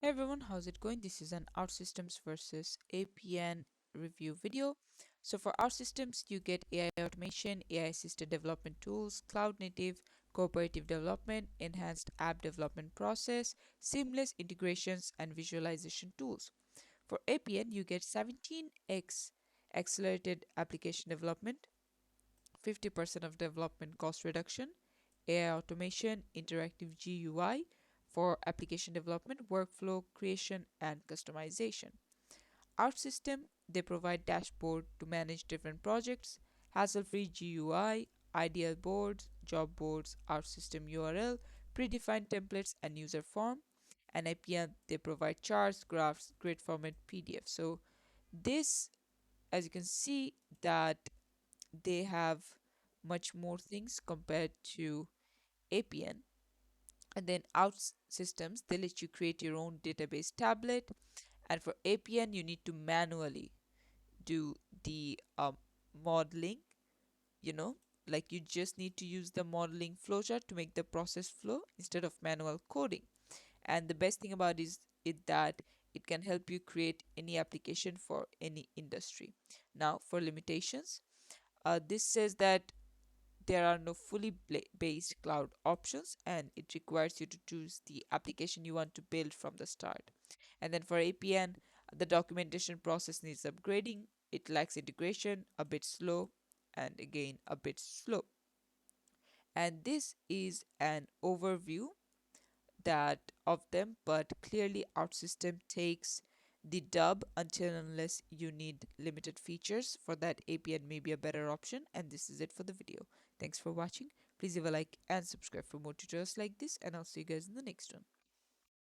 Hey everyone, how's it going? This is an Outsystems versus Appian review video. So for Outsystems, you get AI automation, AI assisted development tools, cloud native, cooperative development, enhanced app development process, seamless integrations, and visualization tools. For Appian, you get 17x accelerated application development, 50% of development cost reduction, AI automation, interactive GUI for application development, workflow creation, and customization. OutSystem, they provide dashboard to manage different projects, hassle-free GUI, ideal boards, job boards, OutSystem URL, predefined templates, and user form. And Appian, they provide charts, graphs, grid format, PDF. So this, as you can see, that they have much more things compared to Appian. And then OutSystems, they let you create your own database tablet. And for Appian, you need to manually do the modeling, you know, like you just need to use the modeling flowchart to make the process flow instead of manual coding. And the best thing about it that it can help you create any application for any industry. Now, for limitations, this says that there are no fully based cloud options, and it requires you to choose the application you want to build from the start. And then for APN, the documentation process needs upgrading. It lacks integration, a bit slow, and again a bit slow. And this is an overview that of them, but clearly OutSystem takes the dub until unless you need limited features. For that, APN may be a better option. And this is it for the video. Thanks for watching. Please leave a like and subscribe for more tutorials like this, and I'll see you guys in the next one.